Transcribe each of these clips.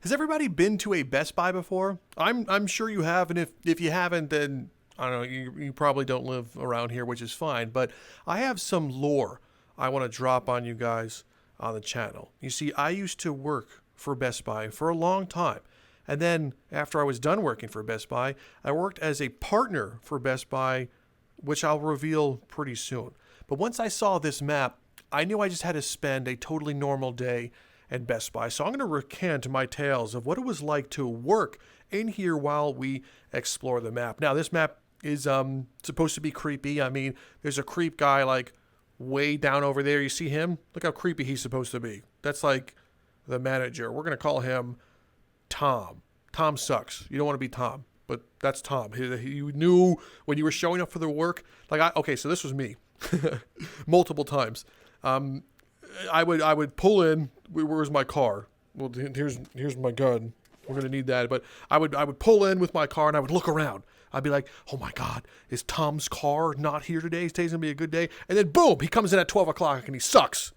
Has everybody been to a Best Buy before? I'm sure you have, and if you haven't, then I don't know, you probably don't live around here, which is fine. But I have some lore I want to drop on you guys on the channel. You see, I used to work for Best Buy for a long time. And then after I was done working for Best Buy, I worked as a partner for Best Buy, which I'll reveal pretty soon. But once I saw this map, I knew I just had to spend a totally normal day at Best Buy. So I'm going to recant my tales of what it was like to work in here while we explore the map. Now, this map is supposed to be creepy. I mean, there's a creep guy like way down over there. You see him? Look how creepy he's supposed to be. That's like the manager. We're going to call him Tom. Tom sucks. You don't want to be Tom, but that's Tom. You knew when you were showing up for the work. Okay, so this was me multiple times. I would pull in. Where's my car? Well, here's my gun. We're gonna need that. But I would pull in with my car and I would look around. I'd be like, oh my God, is Tom's car not here today? Today's gonna be a good day. And then boom, he comes in at 12 o'clock and he sucks.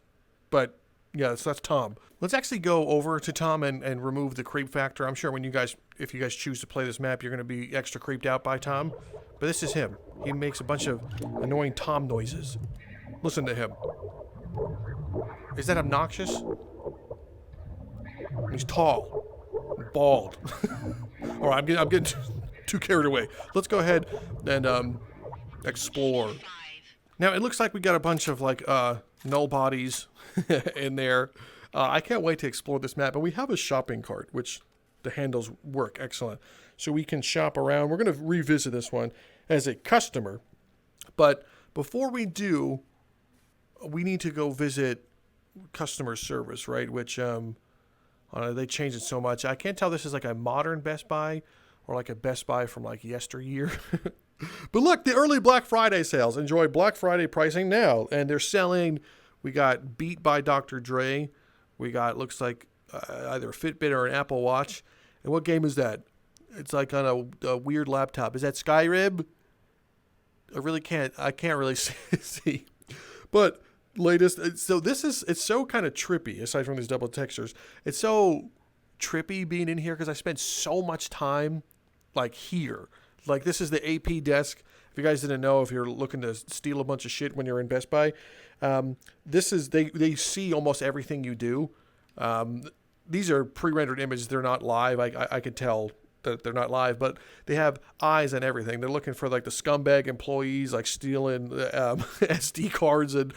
But yeah, so that's Tom. Let's actually go over to Tom and remove the creep factor. I'm sure if you guys choose to play this map, you're gonna be extra creeped out by Tom. But this is him. He makes a bunch of annoying Tom noises. Listen to him. Is that obnoxious? He's tall, bald. All right, I'm getting too carried away. Let's go ahead and explore. Now it looks like we got a bunch of like null bodies in there. I can't wait to explore this map. And we have a shopping cart, which the handles work excellent, so we can shop around. We're going to revisit this one as a customer, but before we do, we need to go visit customer service, right? Which they changed it so much. I can't tell this is like a modern Best Buy or like a Best Buy from like yesteryear. But look, the early Black Friday sales. Enjoy Black Friday pricing now. And they're selling, we got Beat by Dr. Dre. We got, looks like either a Fitbit or an Apple Watch. And what game is that? It's like on a weird laptop. Is that Skyrim? I can't really see. But latest, so it's so kind of trippy, aside from these double textures. It's so trippy being in here because I spent so much time like here. Like this is the AP desk. If you guys didn't know, if you're looking to steal a bunch of shit when you're in Best Buy, this is, they see almost everything you do. These are pre-rendered images. They're not live. I can tell that they're not live, but they have eyes and everything. They're looking for like the scumbag employees, like stealing SD cards and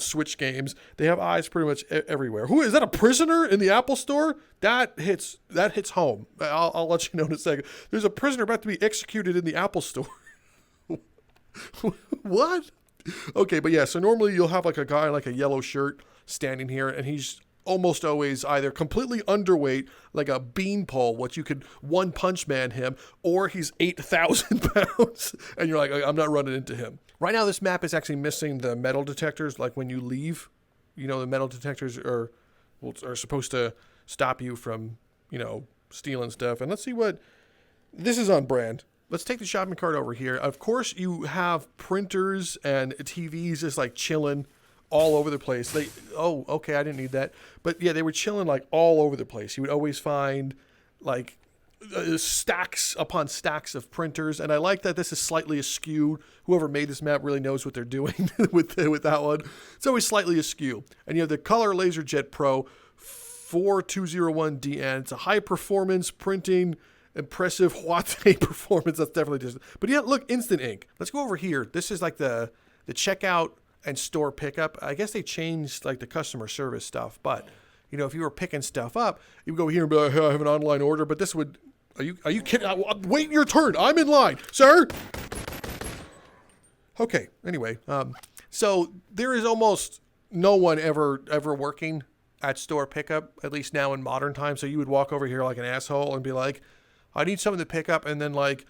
Switch games. They have eyes pretty much everywhere. Who is that? A prisoner in the Apple Store? That hits home. I'll let you know in a second. There's a prisoner about to be executed in the Apple Store. What? Okay, but yeah. So normally you'll have like a guy like a yellow shirt standing here, and he's almost always either completely underweight, like a beanpole, what you could one punch man him, or he's 8,000 pounds, and you're like, I'm not running into him. Right now, this map is actually missing the metal detectors. Like when you leave, the metal detectors are supposed to stop you from, stealing stuff. And let's see what this is on brand. Let's take the shopping cart over here. Of course, you have printers and TVs just like chilling all over the place. Okay, I didn't need that. But yeah, they were chilling like all over the place. You would always find like stacks upon stacks of printers. And I like that this is slightly askew. Whoever made this map really knows what they're doing with that one. It's always slightly askew. And you have the Color LaserJet Pro 4201DN. It's a high performance printing, impressive Huate performance. That's definitely just, but yeah, look, instant ink. Let's go over here. This is like the checkout and store pickup. I guess they changed like the customer service stuff, but if you were picking stuff up, you would go here and be like, hey, I have an online order, but this would, are you kidding? Wait your turn. I'm in line, sir. Okay. Anyway, so there is almost no one ever working at store pickup, at least now in modern times. So you would walk over here like an asshole and be like, I need something to pick up. And then like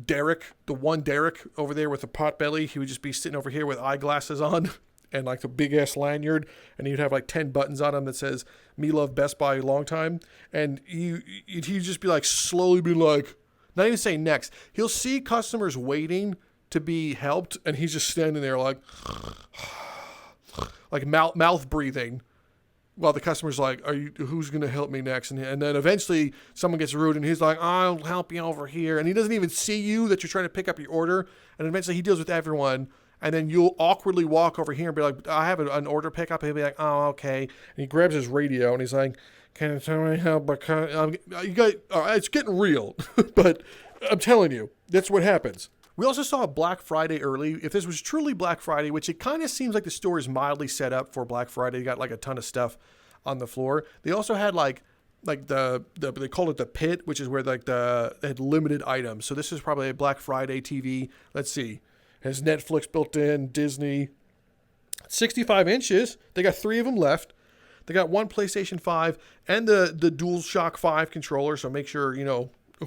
Derek over there with the pot belly, he would just be sitting over here with eyeglasses on and like the big ass lanyard, and he'd have like 10 buttons on him that says "Me love Best Buy long time," and he'd just be like slowly be like, not even saying next, he'll see customers waiting to be helped, and he's just standing there like mouth breathing while the customer's like, who's going to help me next? And then eventually someone gets rude and he's like, I'll help you over here. And he doesn't even see you that you're trying to pick up your order. And eventually he deals with everyone. And then you'll awkwardly walk over here and be like, I have an order pickup. He'll be like, oh, okay. And he grabs his radio and he's like, can somebody help? It's getting real. But I'm telling you, that's what happens. We also saw Black Friday early. If this was truly Black Friday, which it kind of seems like the store is mildly set up for Black Friday. They got like a ton of stuff on the floor. They also had like the they called it the pit, which is where they had limited items. So this is probably a Black Friday TV. Let's see. It has Netflix built in, Disney. 65 inches. They got 3 of them left. They got one PlayStation 5 and the DualShock 5 controller. So make sure,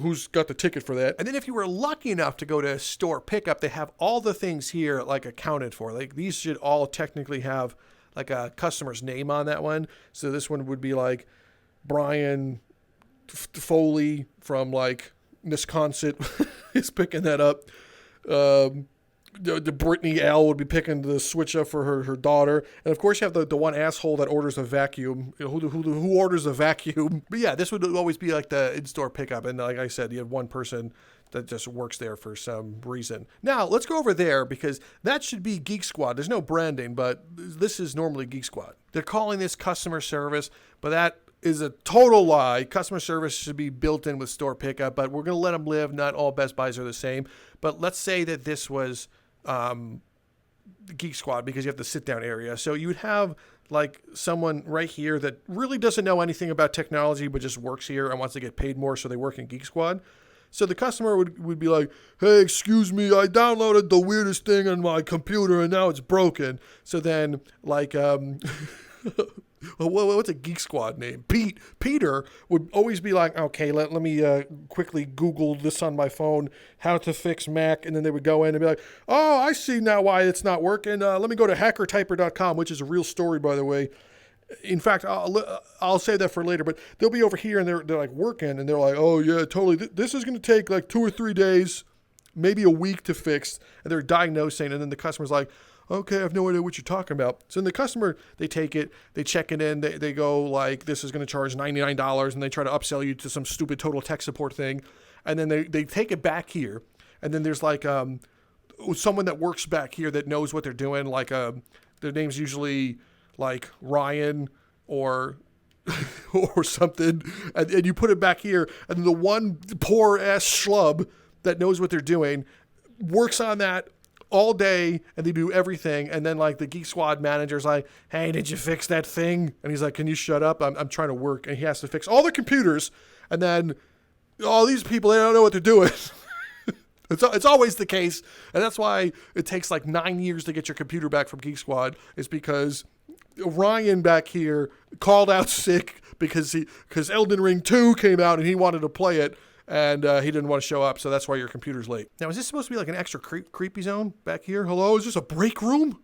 who's got the ticket for that. And then if you were lucky enough to go to store pickup, they have all the things here like accounted for. Like these should all technically have like a customer's name on that one. So this one would be like Brian Foley from like Wisconsin is picking that up. The Brittany L would be picking the switch up for her daughter. And of course you have the one asshole that orders a vacuum. Who orders a vacuum? But yeah, this would always be like the in-store pickup. And like I said, you have one person that just works there for some reason. Now, let's go over there because that should be Geek Squad. There's no branding, but this is normally Geek Squad. They're calling this customer service, but that is a total lie. Customer service should be built in with store pickup, but we're going to let them live. Not all Best Buys are the same. But let's say that this was Geek Squad because you have the sit down area. So you would have like someone right here that really doesn't know anything about technology but just works here and wants to get paid more, so they work in Geek Squad. So the customer would be like, hey, excuse me, I downloaded the weirdest thing on my computer and now it's broken. So then like what's a Geek Squad name? Peter would always be like, okay, let me quickly Google this on my phone, how to fix Mac. And then they would go in and be like, oh, I see now why it's not working. Let me go to hackertyper.com, which is a real story, by the way. In fact, I'll say that for later, but they'll be over here and they're like working and they're like, oh yeah, totally. This is going to take like 2 or 3 days, maybe a week to fix. And they're diagnosing. And then the customer's like, okay, I have no idea what you're talking about. So then the customer, they take it, they check it in, they go like, this is going to charge $99, and they try to upsell you to some stupid total tech support thing. And then they take it back here. And then there's like someone that works back here that knows what they're doing. Like their name's usually like Ryan or something. And you put it back here. And the one poor ass schlub that knows what they're doing works on that all day, and they do everything. And then like the Geek Squad manager's like, hey, did you fix that thing? And he's like, can you shut up? I'm trying to work. And he has to fix all the computers. And then all these people, they don't know what they're doing. It's always the case. And that's why it takes like 9 years to get your computer back from Geek Squad, is because Ryan back here called out sick because Elden Ring 2 came out and he wanted to play it. And he didn't want to show up, so that's why your computer's late. Now, is this supposed to be like an extra creepy zone back here? Hello? Is this a break room?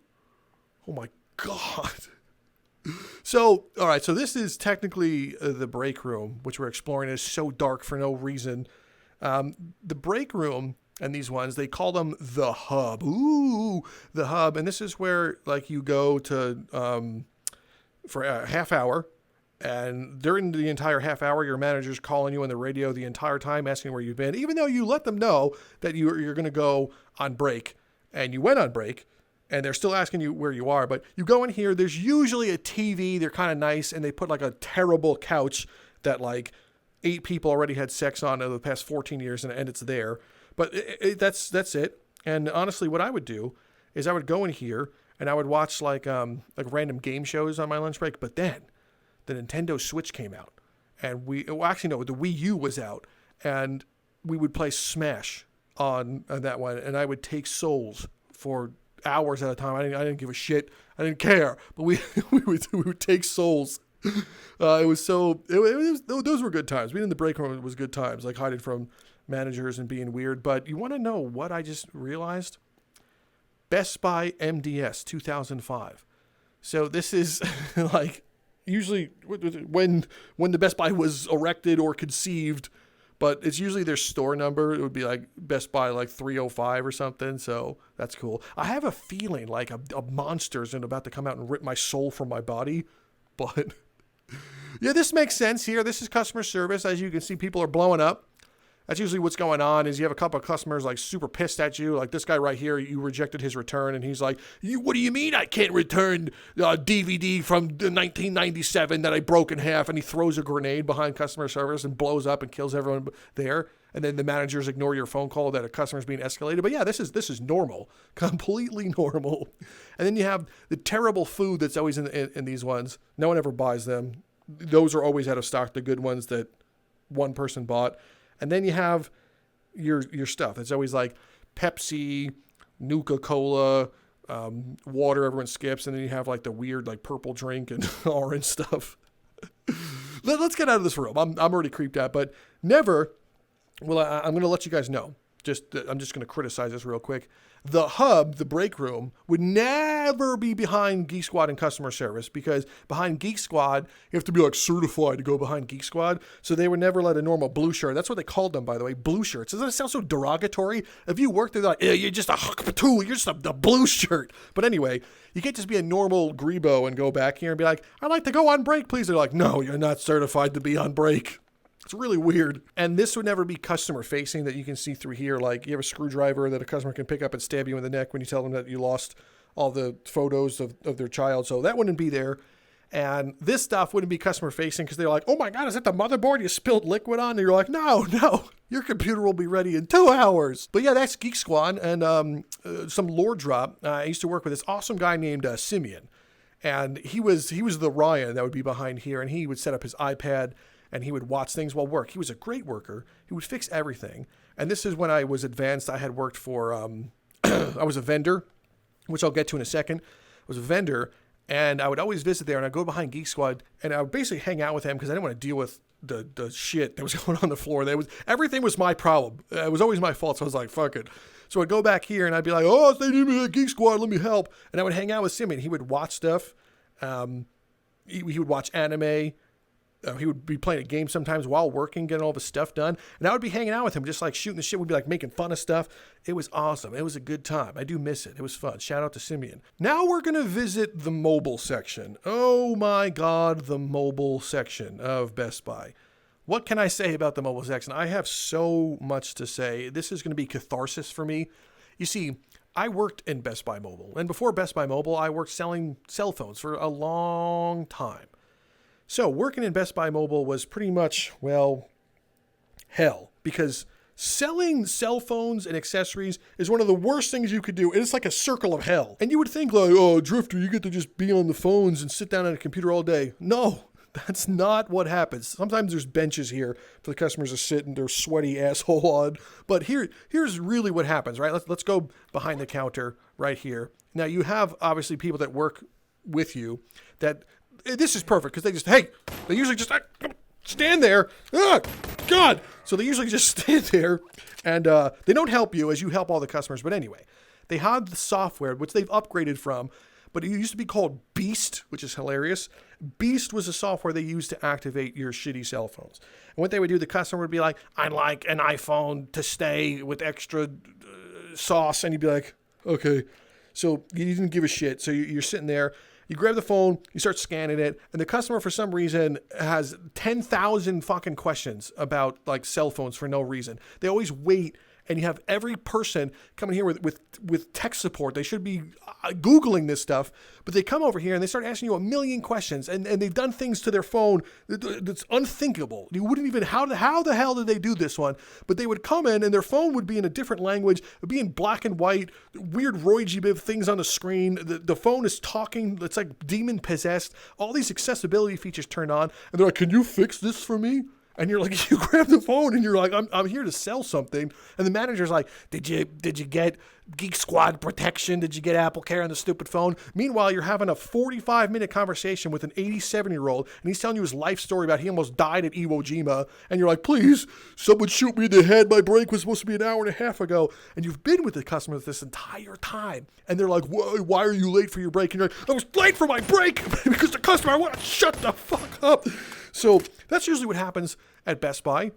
Oh, my God. So, all right, so this is technically the break room, which we're exploring. It's so dark for no reason. The break room and these ones, they call them the hub. Ooh, the hub. And this is where, like, you go to for a half hour. And during the entire half hour, your manager's calling you on the radio the entire time, asking where you've been, even though you let them know that you're going to go on break. And you went on break, and they're still asking you where you are. But you go in here, there's usually a TV. They're kind of nice, and they put like a terrible couch that like 8 people already had sex on over the past 14 years, and it's there. But that's it. And honestly, what I would do is I would go in here, and I would watch like random game shows on my lunch break. But then the Nintendo Switch came out, and the Wii U was out, and we would play Smash on that one, and I would take souls for hours at a time. I didn't give a shit. I didn't care, but we would take souls. Those were good times. Being in the break room was good times, like hiding from managers and being weird. But you want to know what I just realized? Best Buy MDS 2005. So this is like, usually when the Best Buy was erected or conceived, but it's usually their store number. It would be like Best Buy like 305 or something. So that's cool. I have a feeling like a monster is about to come out and rip my soul from my body, but Yeah, this makes sense here. This is customer service. As you can see, people are blowing up. That's usually what's going on is you have a couple of customers like super pissed at you. Like this guy right here, you rejected his return and he's like, what do you mean I can't return a DVD from 1997 that I broke in half? And he throws a grenade behind customer service and blows up and kills everyone there. And then the managers ignore your phone call that a customer's being escalated. But yeah, this is normal, completely normal. And then you have the terrible food that's always in these ones. No one ever buys them. Those are always out of stock, the good ones that one person bought. And then you have your stuff. It's always like Pepsi, Nuka-Cola, water everyone skips. And then you have like the weird like purple drink and orange stuff. Let's get out of this room. I'm already creeped out. But never, well, I'm going to let you guys know. I'm just going to criticize this real quick. The hub, the break room, would never be behind Geek Squad and customer service because behind Geek Squad, you have to be like certified to go behind Geek Squad. So they would never let a normal blue shirt. That's what they called them, by the way, blue shirts. Doesn't that sound so derogatory? If you work there, they're like, you're just a huckapatoo, you're just a blue shirt. But anyway, you can't just be a normal grebo and go back here and be like, I'd like to go on break, please. They're like, no, you're not certified to be on break. It's really weird. And this would never be customer facing that you can see through here. Like you have a screwdriver that a customer can pick up and stab you in the neck when you tell them that you lost all the photos of their child. So that wouldn't be there. And this stuff wouldn't be customer facing because they're like, oh my God, is that the motherboard you spilled liquid on? And you're like, no, your computer will be ready in 2 hours. But yeah, that's Geek Squad. And some lore drop. I used to work with this awesome guy named Simeon. And he was the Ryan that would be behind here. And he would set up his iPad and he would watch things while work. He was a great worker. He would fix everything. And this is when I was advanced. I had worked for, I was a vendor, which I'll get to in a second. I was a vendor, and I would always visit there, and I'd go behind Geek Squad, and I would basically hang out with him because I didn't want to deal with the shit that was going on the floor. Everything was my problem. It was always my fault, so I was like, fuck it. So I'd go back here, and I'd be like, oh, they need me at Geek Squad, let me help. And I would hang out with Simeon. He would watch stuff. He would watch anime. He would be playing a game sometimes while working, getting all the stuff done. And I would be hanging out with him, just like shooting the shit. We'd be like making fun of stuff. It was awesome. It was a good time. I do miss it. It was fun. Shout out to Simeon. Now we're going to visit the mobile section. Oh my God, the mobile section of Best Buy. What can I say about the mobile section? I have so much to say. This is going to be catharsis for me. You see, I worked in Best Buy Mobile. And before Best Buy Mobile, I worked selling cell phones for a long time. So working in Best Buy Mobile was pretty much, well, hell, because selling cell phones and accessories is one of the worst things you could do. It's like a circle of hell. And you would think like, oh, Drifter, you get to just be on the phones and sit down at a computer all day. No, that's not what happens. Sometimes there's benches here for the customers to sit in their sweaty asshole on. But here's really what happens, right? Let's go behind the counter right here. Now you have obviously people that work with you that... This is perfect because they usually just stand there. Oh, God. So they usually just stand there and they don't help you as you help all the customers. But anyway, they have the software, which they've upgraded from, but it used to be called Beast, which is hilarious. Beast was the software they used to activate your shitty cell phones. And what they would do, the customer would be like, I'd like an iPhone to stay with extra sauce. And you'd be like, okay. So you didn't give a shit. So you're sitting there. You grab the phone, you start scanning it, and the customer, for some reason, has 10,000 fucking questions about, like, cell phones for no reason. They always wait, and you have every person coming here with tech support. They should be Googling this stuff, but they come over here, and they start asking you a million questions, and they've done things to their phone that's unthinkable. You wouldn't even, how the hell did they do this one? But they would come in, and their phone would be in a different language. It would be in black and white, weird Roy G. Biv things on the screen. The phone is talking. It's like demon-possessed. All these accessibility features turned on, and they're like, can you fix this for me? And you're like, you grab the phone and you're like, I'm here to sell something. And the manager's like, did you get Geek Squad protection? Did you get Apple Care on the stupid phone? Meanwhile, you're having a 45-minute conversation with an 87-year-old, and he's telling you his life story about he almost died at Iwo Jima. And you're like, please, someone shoot me in the head. My break was supposed to be an hour and a half ago. And you've been with the customer this entire time. And they're like, why are you late for your break? And you're like, I was late for my break because the customer, I want to shut the fuck up. So that's usually what happens at Best Buy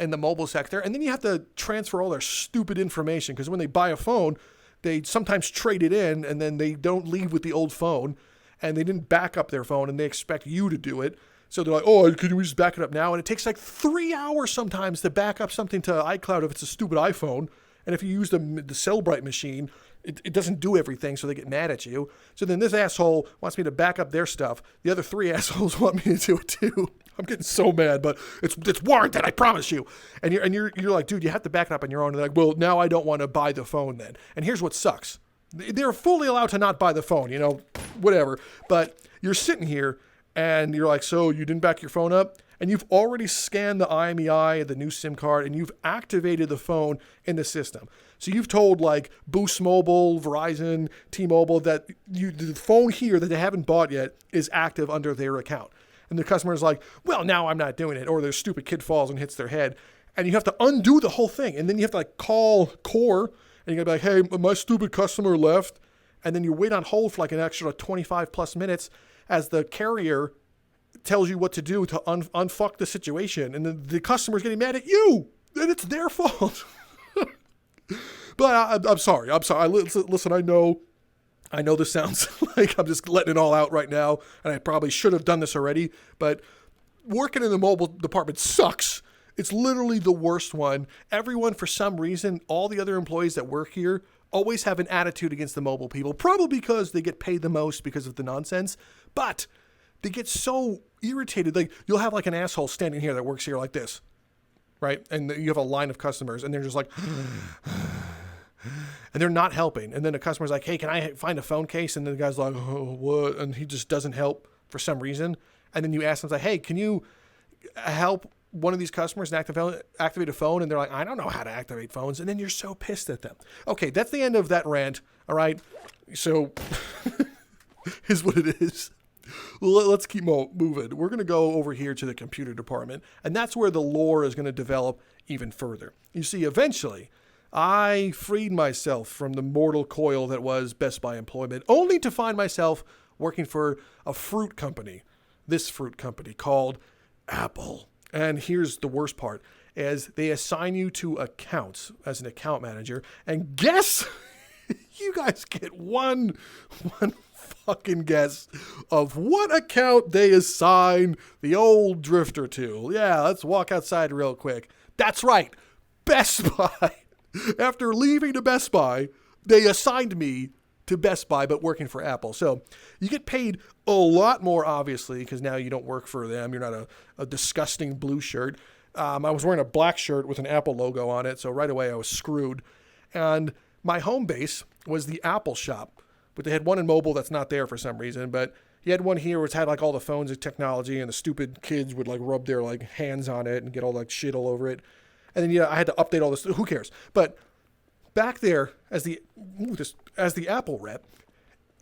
in the mobile sector. And then you have to transfer all their stupid information because when they buy a phone, they sometimes trade it in and then they don't leave with the old phone and they didn't back up their phone and they expect you to do it. So they're like, oh, could we just back it up now? And it takes like 3 hours sometimes to back up something to iCloud if it's a stupid iPhone. And if you use the Cellbrite machine, it doesn't do everything, so they get mad at you. So then this asshole wants me to back up their stuff. The other 3 assholes want me to do it too. I'm getting so mad, but it's warranted, I promise you. And you're like, dude, you have to back it up on your own. And they're like, well, now I don't want to buy the phone then. And here's what sucks. They're fully allowed to not buy the phone, whatever. But you're sitting here, and you're like, so you didn't back your phone up? And you've already scanned the IMEI, the new SIM card, and you've activated the phone in the system. So you've told like Boost Mobile, Verizon, T-Mobile that the phone here that they haven't bought yet is active under their account. And the customer's like, well, now I'm not doing it. Or their stupid kid falls and hits their head. And you have to undo the whole thing. And then you have to like call Core, and you're going to be like, hey, my stupid customer left. And then you wait on hold for like an extra 25 plus minutes as the carrier tells you what to do to unfuck the situation. And then the customer's getting mad at you. And it's their fault. But I'm sorry. Listen, I know this sounds like I'm just letting it all out right now, and I probably should have done this already, but working in the mobile department sucks. It's literally the worst one. Everyone, for some reason, all the other employees that work here always have an attitude against the mobile people, probably because they get paid the most because of the nonsense, but they get so irritated. Like, you'll have like an asshole standing here that works here like this, right? And you have a line of customers, and they're just like, and they're not helping. And then the customer's like, hey, can I find a phone case? And then the guy's like, oh, what? And he just doesn't help for some reason. And then you ask them, like, hey, can you help one of these customers and activate a phone? And they're like, I don't know how to activate phones. And then you're so pissed at them. Okay, that's the end of that rant. All right. So here's what it is. Let's keep moving. We're going to go over here to the computer department, and that's where the lore is going to develop even further. You see, eventually, I freed myself from the mortal coil that was Best Buy employment, only to find myself working for a fruit company, this fruit company called Apple. And here's the worst part, is they assign you to accounts as an account manager, and guess, you guys get one fucking guess of what account they assign the old drifter to. Yeah, let's walk outside real quick. That's right, Best Buy. After leaving to Best Buy, they assigned me to Best Buy, but working for Apple. So you get paid a lot more, obviously, because now you don't work for them. You're not a disgusting blue shirt. I was wearing a black shirt with an Apple logo on it, so right away I was screwed. And my home base was the Apple shop, but they had one in mobile that's not there for some reason, but he had one here which had like all the phones and technology, and the stupid kids would like rub their like hands on it and get all like shit all over it. And then I had to update all this. Who cares? But back there as the Apple rep,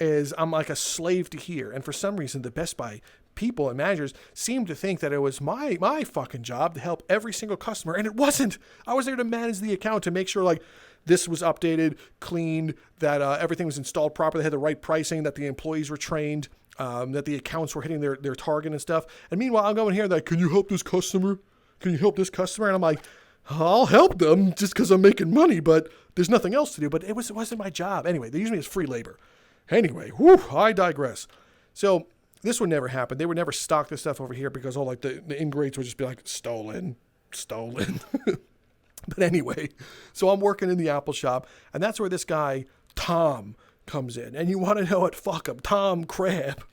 I'm like a slave to here. And for some reason, the Best Buy people and managers seemed to think that it was my fucking job to help every single customer, and it wasn't. I was there to manage the account, to make sure like this was updated, cleaned, that everything was installed properly, had the right pricing, that the employees were trained, that the accounts were hitting their target and stuff. And meanwhile, I'm going here like, can you help this customer? Can you help this customer? And I'm like, I'll help them just because I'm making money, but there's nothing else to do. But it wasn't my job. Anyway, they use me as free labor. Anyway, I digress. So this would never happen. They would never stock this stuff over here because all like the ingrates would just be like, stolen. But anyway, so I'm working in the Apple shop, and that's where this guy, Tom, comes in. And you want to know what? Fuck him. Tom Crab.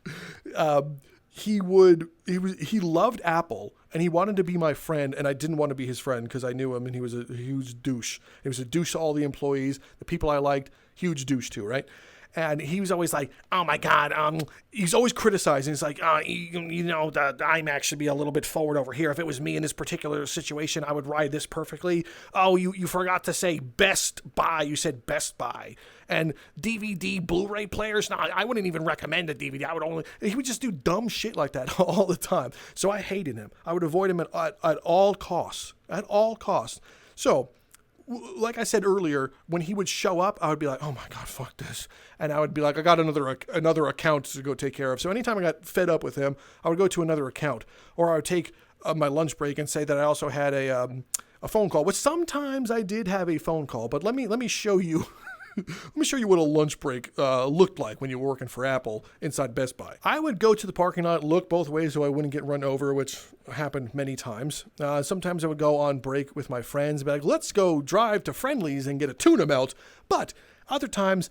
He loved Apple, and he wanted to be my friend, and I didn't want to be his friend because I knew him, and he was a huge douche. He was a douche to all the employees, the people I liked, huge douche too, right? And he was always like, oh my God, he's always criticizing. He's like, the iMac should be a little bit forward over here. If it was me in this particular situation, I would ride this perfectly. Oh, you forgot to say Best Buy. You said Best Buy. And DVD Blu-ray players, no, I wouldn't even recommend a DVD. He would just do dumb shit like that all the time. So I hated him. I would avoid him at all costs. At all costs. So, like I said earlier, when he would show up, I would be like, oh my God, fuck this. And I would be like, I got another account to go take care of. So anytime I got fed up with him, I would go to another account. Or I would take my lunch break and say that I also had a phone call, which sometimes I did have a phone call. But let me show you Let me show you what a lunch break looked like when you were working for Apple inside Best Buy. I would go to the parking lot, look both ways so I wouldn't get run over, which happened many times. Sometimes I would go on break with my friends and be like, let's go drive to Friendly's and get a tuna melt. But other times,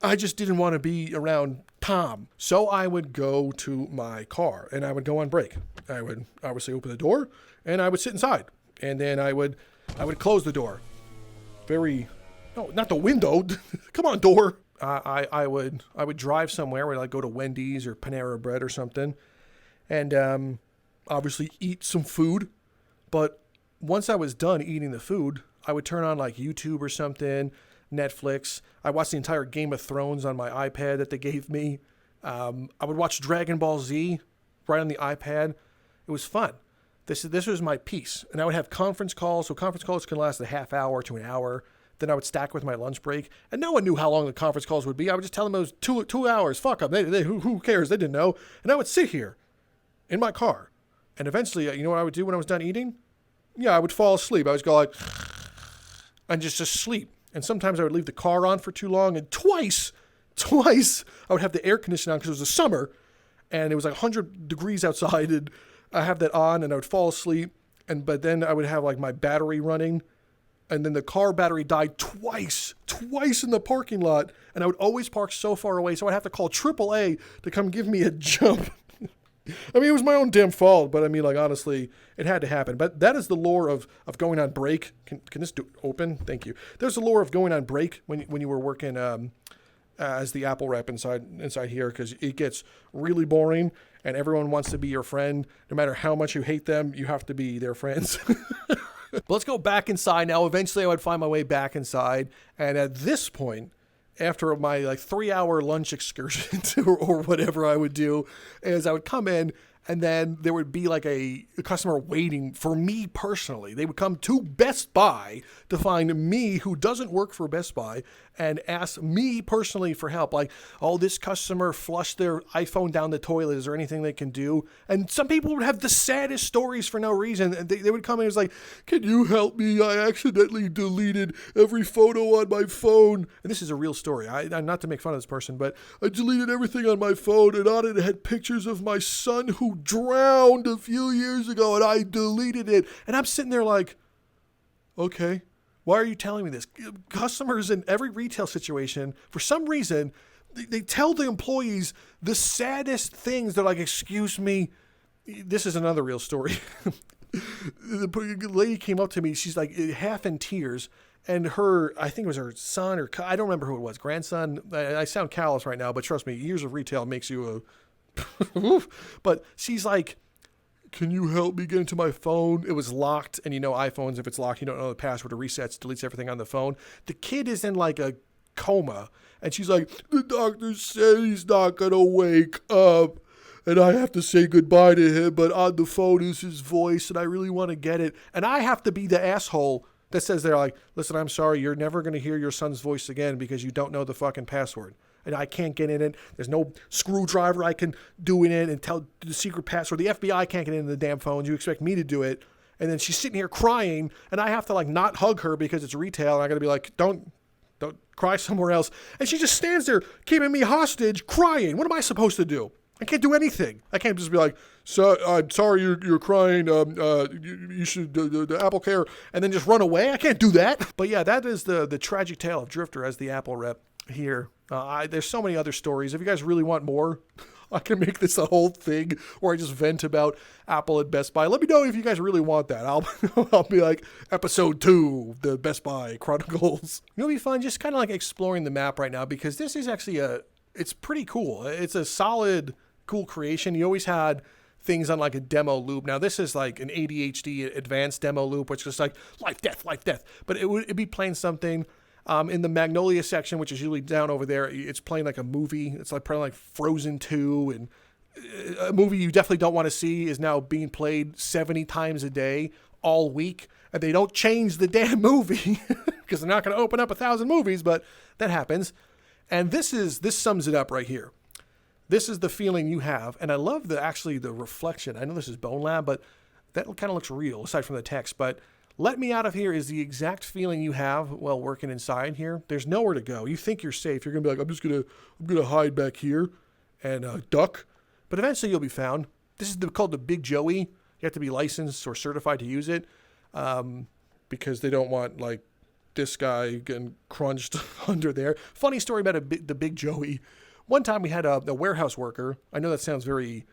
I just didn't want to be around Tom. So I would go to my car and I would go on break. I would obviously open the door and I would sit inside. And then I would close the door. No, not the window. Come on, door. I would drive somewhere where I'd go to Wendy's or Panera Bread or something. And obviously eat some food. But once I was done eating the food, I would turn on like YouTube or something, Netflix. I watched the entire Game of Thrones on my iPad that they gave me. I would watch Dragon Ball Z right on the iPad. It was fun. This was my peace. And I would have conference calls. So conference calls can last a half hour to an hour. Then I would stack with my lunch break. And no one knew how long the conference calls would be. I would just tell them it was two hours. Fuck them. Who cares? They didn't know. And I would sit here in my car. And eventually, you know what I would do when I was done eating? Yeah, I would fall asleep. I would go like, and just sleep. And sometimes I would leave the car on for too long. And twice, I would have the air conditioning on because it was the summer. And it was like 100 degrees outside. And I have that on and I would fall asleep. But then I would have like my battery running. And then the car battery died twice in the parking lot. And I would always park so far away. So I'd have to call AAA to come give me a jump. I mean, it was my own damn fault. But I mean, like, honestly, it had to happen. But that is the lore of going on break. Can this open? Thank you. There's the lore of going on break when you were working as the Apple rep inside here. Because it gets really boring. And everyone wants to be your friend. No matter how much you hate them, you have to be their friends. But let's go back inside now. Eventually, I would find my way back inside. And at this point, after my 3-hour lunch excursion or whatever I would do, is I would come in and then there would be like a customer waiting for me personally. They would come to Best Buy to find me, who doesn't work for Best Buy, and ask me personally for help. Like, oh, this customer flushed their iPhone down the toilet. Is there anything they can do? And some people would have the saddest stories for no reason. And they would come in and was like, can you help me? I accidentally deleted every photo on my phone. And this is a real story. I'm not to make fun of this person, but I deleted everything on my phone, and on it had pictures of my son who drowned a few years ago, and I deleted it. And I'm sitting there like, okay, why are you telling me this? Customers in every retail situation, for some reason, they tell the employees the saddest things. They're like, excuse me. This is another real story. The lady came up to me. She's like half in tears. And I think it was her son or I don't remember who it was, grandson. I sound callous right now, but trust me, years of retail makes you a but she's like, can you help me get into my phone? It was locked, and iPhones, if it's locked, you don't know the password. It resets, deletes everything on the phone. The kid is in like a coma, and she's like, the doctor said he's not gonna wake up, and I have to say goodbye to him, but on the phone is his voice, and I really want to get it. And I have to be the asshole that says they're like, listen, I'm sorry, you're never gonna hear your son's voice again because you don't know the fucking password. And I can't get in it. There's no screwdriver I can do in it and tell the secret password. The FBI can't get into the damn phones. You expect me to do it. And then she's sitting here crying, and I have to not hug her because it's retail. And I got to be like, don't cry somewhere else. And she just stands there keeping me hostage, crying. What am I supposed to do? I can't do anything. I can't just be like, so, I'm sorry you're crying. You should do the Apple Care and then just run away. I can't do that. But yeah, that is the tragic tale of Drifter as the Apple rep here. There's so many other stories. If you guys really want more, I can make this a whole thing where I just vent about Apple at Best Buy. Let me know if you guys really want that. I'll be like episode 2, the Best Buy Chronicles. It'll be fun just kind of exploring the map right now because this is actually it's pretty cool. It's a solid, cool creation. You always had things on a demo loop. Now this is like an ADHD advanced demo loop, which is like life, death. But it'd be playing something. In the Magnolia section, which is usually down over there, it's playing like a movie. It's playing like Frozen 2, and a movie you definitely don't want to see is now being played 70 times a day all week. And they don't change the damn movie because they're not going to open up 1,000 movies, but that happens. And this sums it up right here. This is the feeling you have. And I love the reflection. I know this is Bone Lab, but that kind of looks real aside from the text. But Let me out of here is the exact feeling you have while working inside here. There's nowhere to go. You think you're safe. You're going to be like, I'm gonna hide back here and duck. But eventually you'll be found. This is called the Big Joey. You have to be licensed or certified to use it because they don't want, like, this guy getting crunched under there. Funny story about the Big Joey. One time we had a warehouse worker. I know that sounds very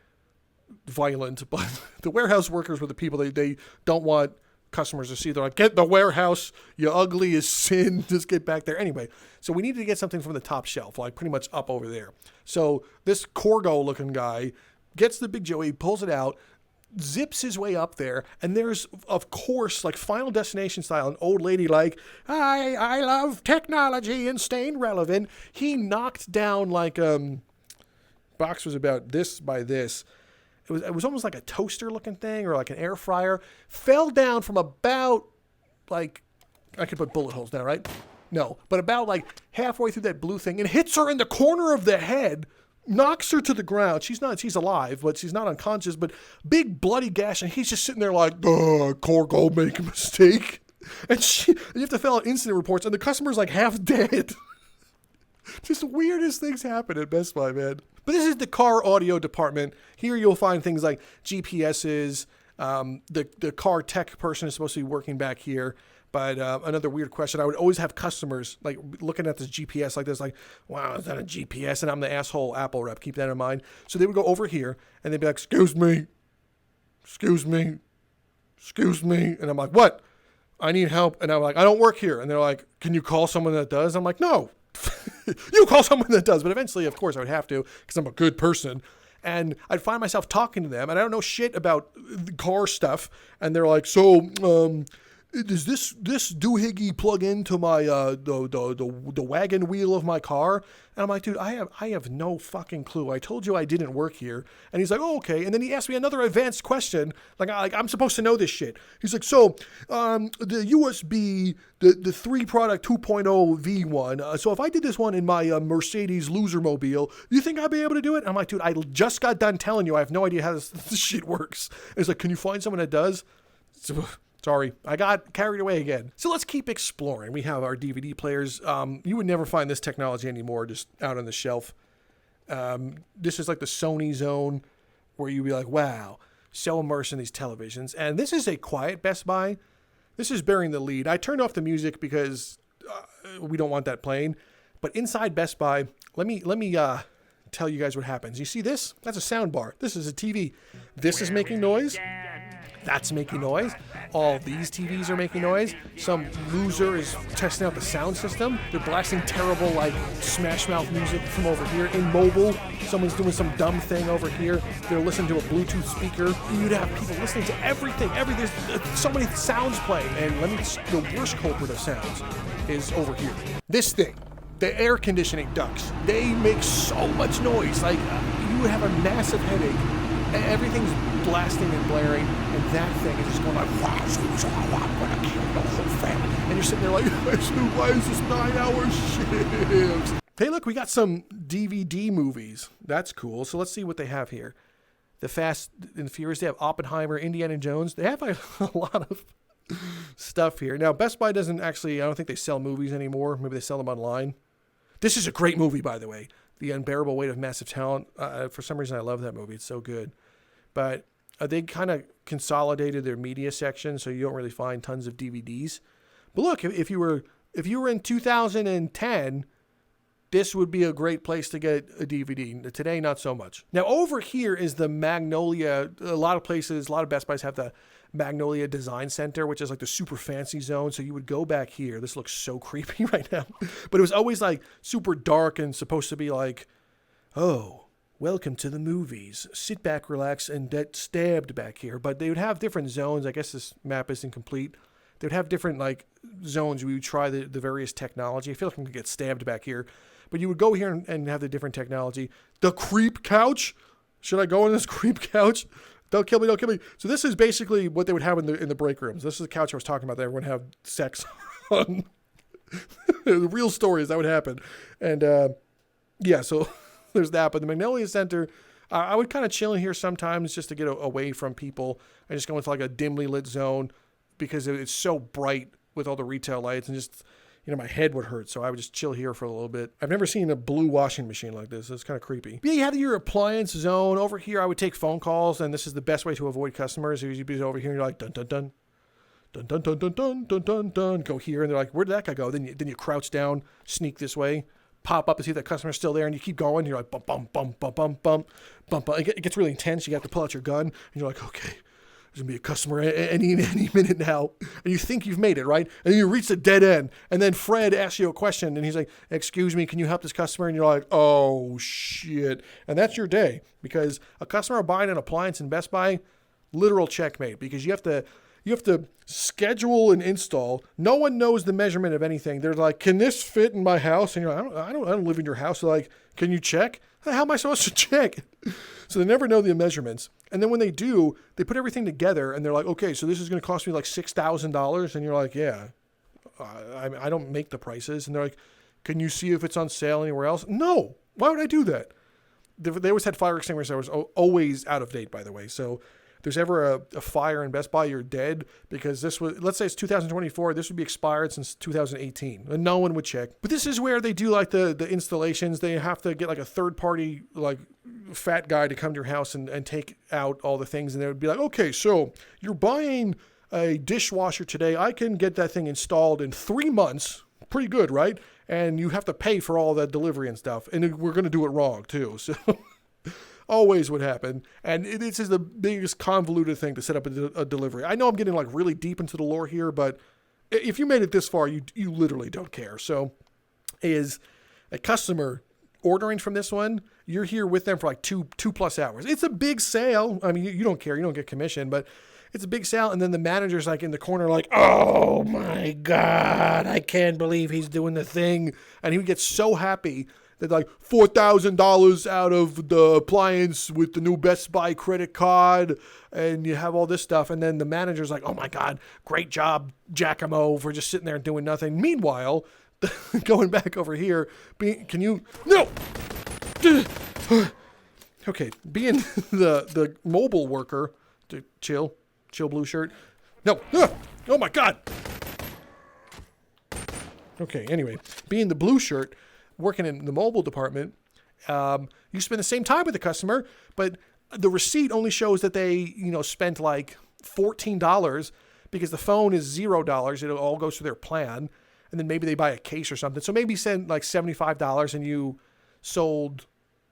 violent, but the warehouse workers were the people they don't want customers to see. They're like, get the warehouse, you ugly as sin, just get back there. Anyway, so we needed to get something from the top shelf, like pretty much up over there. So this Corgo looking guy gets the Big Joey, pulls it out, zips his way up there, and there's, of course, like Final Destination style, an old lady like, I love technology and staying relevant. He knocked down like box was about this by this. It was almost like a toaster looking thing or like an air fryer. Fell down from about, like, I could put bullet holes down, right? No, but about like halfway through that blue thing and hits her in the corner of the head, knocks her to the ground. She's alive, but she's not unconscious, but big bloody gash. And he's just sitting there like, Corgo, make a mistake. And you have to fill out incident reports and the customer's like half dead. Just the weirdest things happen at Best Buy, man. But this is the car audio department. Here you'll find things like GPSs. The car tech person is supposed to be working back here. But another weird question, I would always have customers like looking at this GPS like this, like, wow, is that a GPS? And I'm the asshole Apple rep. Keep that in mind. So they would go over here and they'd be like, excuse me. And I'm like, what? I need help. And I'm like, I don't work here. And they're like, can you call someone that does? I'm like, no. You call someone that does. But eventually, of course, I would have to because I'm a good person. And I'd find myself talking to them, and I don't know shit about car stuff. And they're like, so, does this doohickey plug into my the wagon wheel of my car? And I'm like, dude, I have no fucking clue. I told you I didn't work here. And he's like, oh, okay. And then he asked me another advanced question, like I'm supposed to know this shit. He's like, so the USB, the 3 product 2.0 V1. So if I did this one in my Mercedes Losermobile, you think I'd be able to do it? And I'm like, dude, I just got done telling you I have no idea how this shit works. And he's like, can you find someone that does? Sorry, I got carried away again. So let's keep exploring. We have our DVD players. You would never find this technology anymore, just out on the shelf. This is like the Sony zone where you'd be like, wow, so immersed in these televisions. And this is a quiet Best Buy. This is bearing the lead. I turned off the music because we don't want that playing. But inside Best Buy, let me tell you guys what happens. You see this? That's a sound bar. This is a TV. This is making noise. That's making noise. All these TVs are making noise. Some loser is testing out the sound system. They're blasting terrible, like, Smash Mouth music from over here. In mobile, someone's doing some dumb thing over here. They're listening to a Bluetooth speaker. You'd have people listening to everything. There's so many sounds playing. And the worst culprit of sounds is over here. This thing. The air conditioning ducts. They make so much noise. Like, you would have a massive headache. Everything's blasting and blaring, and that thing is just going like, wow, I'm gonna kill the whole family. And you're sitting there like, why is this 9-hour shift? Hey, look, we got some DVD movies. That's cool. So let's see what they have here. The Fast and Furious, they have Oppenheimer, Indiana Jones. They have like, a lot of stuff here. Now, Best Buy doesn't actually, I don't think they sell movies anymore. Maybe they sell them online. This is a great movie, by the way. The Unbearable Weight of Massive Talent. For some reason, I love that movie. It's so good. But they kind of consolidated their media section, so you don't really find tons of DVDs. But look, if you were in 2010, this would be a great place to get a DVD. Today, not so much. Now, over here is the Magnolia. A lot of Best Buys have the Magnolia Design Center, which is like the super fancy zone. So you would go back here. This looks so creepy right now. But it was always like super dark and supposed to be like, oh, welcome to the movies. Sit back, relax, and get stabbed back here. But they would have different zones. I guess this map isn't complete. They would have different like zones where you would try the various technology. I feel like I'm going to get stabbed back here. But you would go here and have the different technology. The creep couch? Should I go on this creep couch? Don't kill me. So this is basically what they would have in the break rooms. This is the couch I was talking about that everyone have sex on. The real story is that would happen. And yeah, so there's that. But the Magnolia Center, I would kind of chill in here sometimes just to get away from people. I just go into like a dimly lit zone. because it's so bright with all the retail lights, and just, my head would hurt. So I would just chill here for a little bit. I've never seen a blue washing machine like this. It's kind of creepy. But yeah, you have your appliance zone. Over here, I would take phone calls, and this is the best way to avoid customers. You'd be over here, and you're like, dun, dun, dun. Dun, dun, dun, dun, dun, dun, dun, dun. Go here, and they're like, where did that guy go? Then you crouch down, sneak this way, pop up and see if that customer's still there, and you keep going. You're like, bump, bump, bump, bump, bump, bump, bump. It gets really intense. You have to pull out your gun, and you're like, okay, there's going to be a customer any minute now. And you think you've made it, right? And then you reach the dead end, and then Fred asks you a question, and he's like, excuse me, can you help this customer? And you're like, oh, shit. And that's your day, because a customer buying an appliance in Best Buy, literal checkmate, because you have to schedule and install. No one knows the measurement of anything. They're like, can this fit in my house? And you're like, I don't live in your house. They're like, can you check? How am I supposed to check? So they never know the measurements. And then when they do, they put everything together, and they're like, okay, so this is going to cost me like $6,000. And you're like, yeah, I don't make the prices. And they're like, can you see if it's on sale anywhere else? No. Why would I do that? They always had fire extinguishers that was always out of date, by the way. So there's ever a fire in Best Buy, you're dead, because this was, let's say it's 2024, this would be expired since 2018, and no one would check. But this is where they do like the installations. They have to get like a third party, like fat guy to come to your house and take out all the things, and they would be like, okay, so you're buying a dishwasher today. I can get that thing installed in 3 months. Pretty good, right? And you have to pay for all that delivery and stuff, and we're going to do it wrong too, so... Always would happen. And this is the biggest convoluted thing to set up a delivery. I know I'm getting like really deep into the lore here, but if you made it this far, you literally don't care. So is a customer ordering from this one, you're here with them for like two plus hours. It's a big sale. I mean, you don't care. You don't get commission, but it's a big sale. And then the manager's like in the corner like, oh my God, I can't believe he's doing the thing. And he would get so happy that like $4,000 out of the appliance with the new Best Buy credit card, and you have all this stuff. And then the manager's like, oh my God, great job, Giacomo, for just sitting there and doing nothing. Meanwhile, going back over here, no! Okay, being the mobile worker, chill blue shirt. No, oh my God. Okay, anyway, being the blue shirt, working in the mobile department, you spend the same time with the customer, but the receipt only shows that they, spent like $14 because the phone is $0. It all goes through their plan. And then maybe they buy a case or something. So maybe you send like $75 and you sold,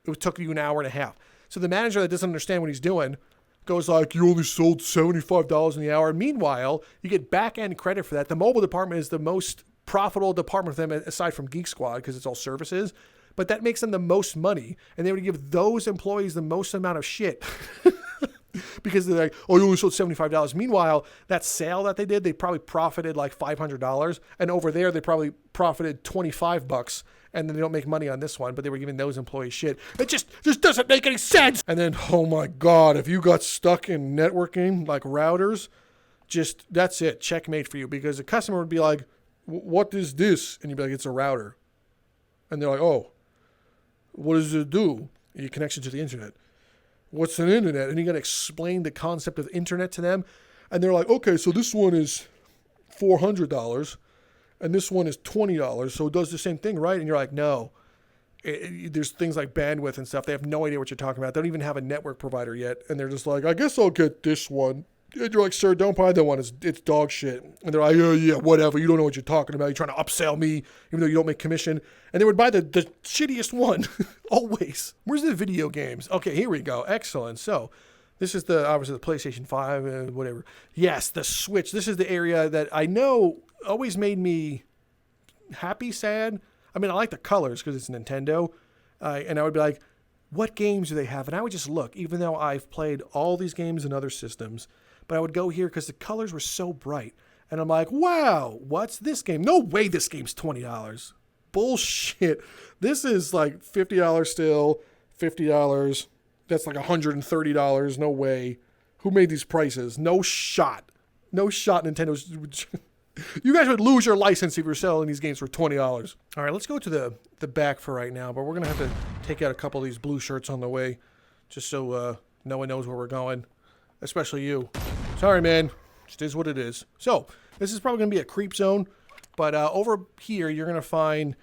it took you an hour and a half. So the manager that doesn't understand what he's doing goes like, you only sold $75 in the hour. Meanwhile, you get back end credit for that. The mobile department is the most profitable department for them aside from Geek Squad because it's all services, but that makes them the most money, and they would give those employees the most amount of shit because they're like, oh, you only sold $75. Meanwhile, that sale that they did, they probably profited like $500, and over there they probably profited $25, and then they don't make money on this one, but they were giving those employees shit. It just doesn't make any sense. And then, oh my God, if you got stuck in networking like routers, that's it, checkmate for you, because the customer would be like, what is this? And you'd be like, it's a router. And they're like, oh, what does it do? Your connection to the internet. What's an internet? And you got to explain the concept of internet to them. And they're like, okay, so this one is $400 and this one is $20. So it does the same thing, right? And you're like, no. There's things like bandwidth and stuff. They have no idea what you're talking about. They don't even have a network provider yet. And they're just like, I guess I'll get this one. And you're like, sir, don't buy that one. It's dog shit. And they're like, oh, yeah, whatever. You don't know what you're talking about. You're trying to upsell me, even though you don't make commission. And they would buy the shittiest one, always. Where's the video games? Okay, here we go. Excellent. So this is obviously the PlayStation 5 and whatever. Yes, the Switch. This is the area that I know always made me happy, sad. I mean, I like the colors because it's Nintendo. And I would be like, what games do they have? And I would just look, even though I've played all these games in other systems. But I would go here because the colors were so bright. And I'm like, wow, what's this game? No way this game's $20. Bullshit. This is like $50 still, $50. That's like $130. No way. Who made these prices? No shot. No shot, Nintendo's. You guys would lose your license if you're selling these games for $20. All right, let's go to the back for right now. But we're going to have to take out a couple of these blue shirts on the way just so no one knows where we're going. Especially you. Sorry, man. Just is what it is. So this is probably going to be a creep zone. But over here, you're going to find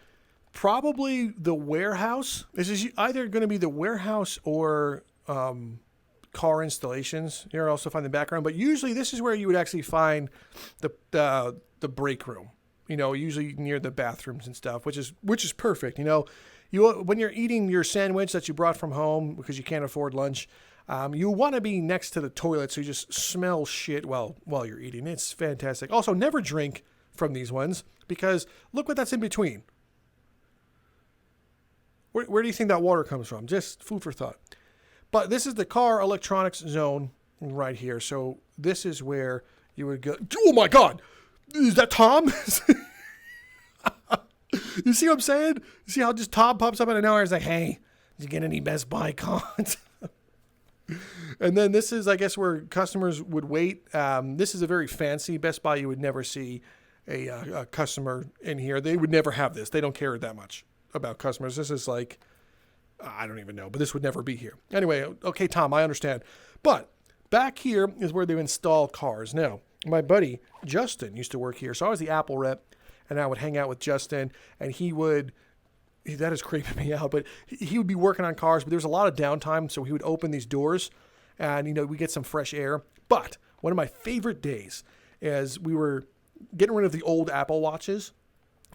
probably the warehouse. This is either going to be the warehouse or car installations. You'll also find the background. But usually this is where you would actually find the break room. You know, usually near the bathrooms and stuff, which is perfect. You know, when you're eating your sandwich that you brought from home because you can't afford lunch, you want to be next to the toilet so you just smell shit while you're eating. It's fantastic. Also, never drink from these ones because look what that's in between. Where do you think that water comes from? Just food for thought. But this is the car electronics zone right here. So this is where you would go. Oh my God! Is that Tom? You see what I'm saying? You see how just Tom pops up out of nowhere? He's like, hey, did you get any Best Buy cards? And then this is, I guess, where customers would wait. This is a very fancy Best Buy. You would never see a customer in here. They would never have this. They don't care that much about customers. This is like, I don't even know, but this would never be here. Anyway, okay, Tom, I understand. But back here is where they install cars. Now, my buddy Justin used to work here. So I was the Apple rep, and I would hang out with Justin, and that is creeping me out, but he would be working on cars, but there was a lot of downtime, so he would open these doors, and, you know, we get some fresh air. But one of my favorite days is we were getting rid of the old Apple Watches,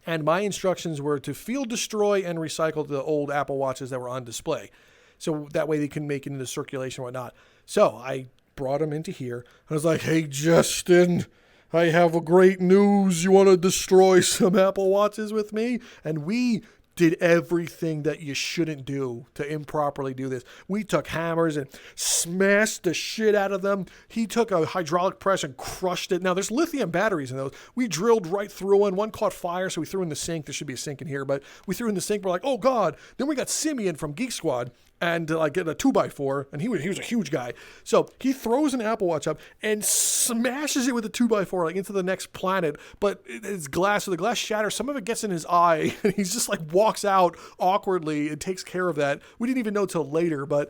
and my instructions were to field destroy and recycle the old Apple Watches that were on display. So that way they can make it into circulation and whatnot. So I brought him into here. I was like, hey, Justin, I have a great news. You want to destroy some Apple Watches with me? And we did everything that you shouldn't do to improperly do this. We took hammers and smashed the shit out of them. He took a hydraulic press and crushed it. Now, there's lithium batteries in those. We drilled right through one. One caught fire, so we threw in the sink. There should be a sink in here, but we threw in the sink. We're like, oh, God. Then we got Simeon from Geek Squad and get a 2x4, and he was a huge guy. So he throws an Apple Watch up and smashes it with a 2x4 like into the next planet, but it's glass, so the glass shatters. Some of it gets in his eye, and he's just like walks out awkwardly and takes care of that. We didn't even know till later, but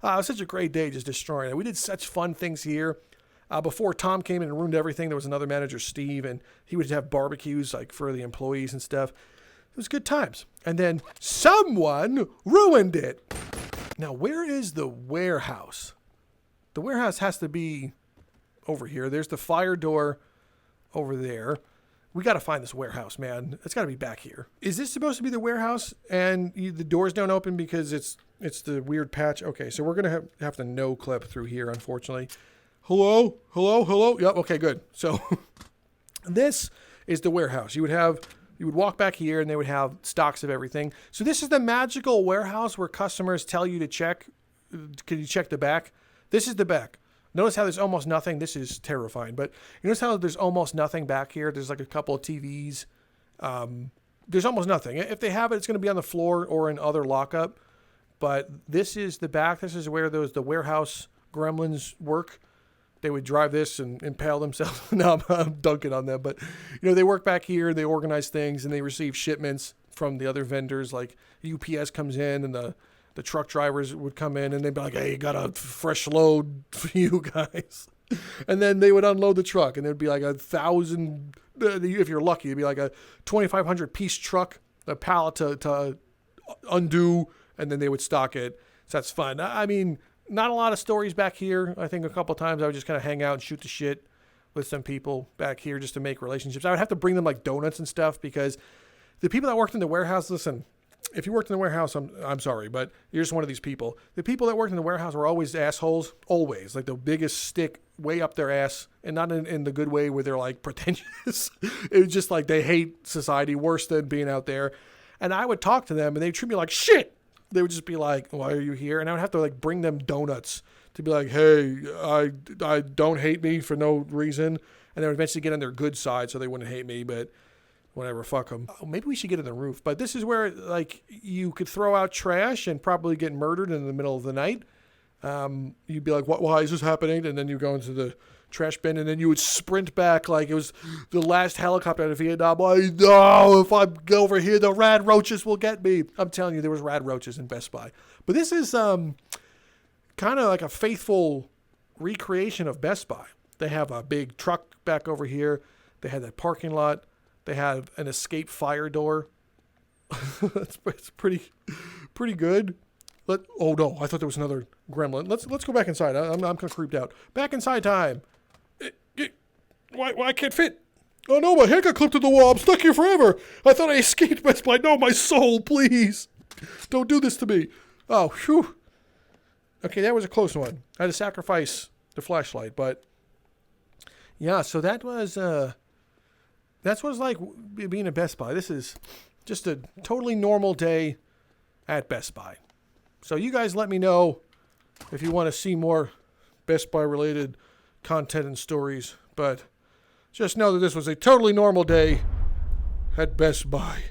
it was such a great day just destroying it. We did such fun things here. Before Tom came in and ruined everything, there was another manager, Steve, and he would have barbecues like for the employees and stuff. It was good times. And then someone ruined it. Now, where is the warehouse? The warehouse has to be over here. There's the fire door over there. We got to find this warehouse, man. It's got to be back here. Is this supposed to be the warehouse and the doors don't open because it's the weird patch? Okay, so we're going to have to no clip through here, unfortunately. Hello? Yep, okay, good. So this is the warehouse. You would walk back here and they would have stocks of everything. So this is the magical warehouse where customers tell you to check. Can you check the back? This is the back. Notice how there's almost nothing. This is terrifying. But you notice how there's almost nothing back here. There's like a couple of TVs. There's almost nothing. If they have it, it's going to be on the floor or in other lockup. But this is the back. This is where the warehouse gremlins work. They would drive this and impale themselves. No, I'm dunking on them. But, you know, they work back here. They organize things and they receive shipments from the other vendors. Like UPS comes in and the truck drivers would come in and they'd be like, hey, got a fresh load for you guys. And then they would unload the truck and there'd be like 1,000, if you're lucky, it'd be like a 2,500 piece truck, a pallet to undo, and then they would stock it. So that's fun. I mean, not a lot of stories back here. I think a couple of times I would just kind of hang out and shoot the shit with some people back here just to make relationships. I would have to bring them like donuts and stuff because the people that worked in the warehouse, listen, if you worked in the warehouse, I'm sorry, but you're just one of these people. The people that worked in the warehouse were always assholes, always. Like the biggest stick way up their ass, and not in the good way where they're like pretentious. It was just like they hate society worse than being out there. And I would talk to them and they'd treat me like shit. They would just be like, why are you here? And I would have to like bring them donuts to be like, hey, I don't hate me for no reason. And they would eventually get on their good side so they wouldn't hate me, but whatever, fuck them. Oh, maybe we should get on the roof. But this is where like you could throw out trash and probably get murdered in the middle of the night. You'd be like, why is this happening? And then you go into the trash bin and then you would sprint back like it was the last helicopter out of Vietnam. I know if I go over here, the rad roaches will get me. I'm telling you, there was rad roaches in Best Buy. But this is kind of like a faithful recreation of Best Buy. They have a big truck back over here. They had that parking lot. They have an escape fire door. it's pretty good. Oh no, I thought there was another gremlin. Let's go back inside. I'm kind of creeped out. Back inside time. Why I can't fit? Oh no, my head got clipped to the wall. I'm stuck here forever. I thought I escaped Best Buy. No, my soul, please. Don't do this to me. Oh, whew. Okay, that was a close one. I had to sacrifice the flashlight, but yeah, so that's what it's like being at Best Buy. This is just a totally normal day at Best Buy. So you guys let me know if you want to see more Best Buy related content and stories, but just know that this was a totally normal day at Best Buy.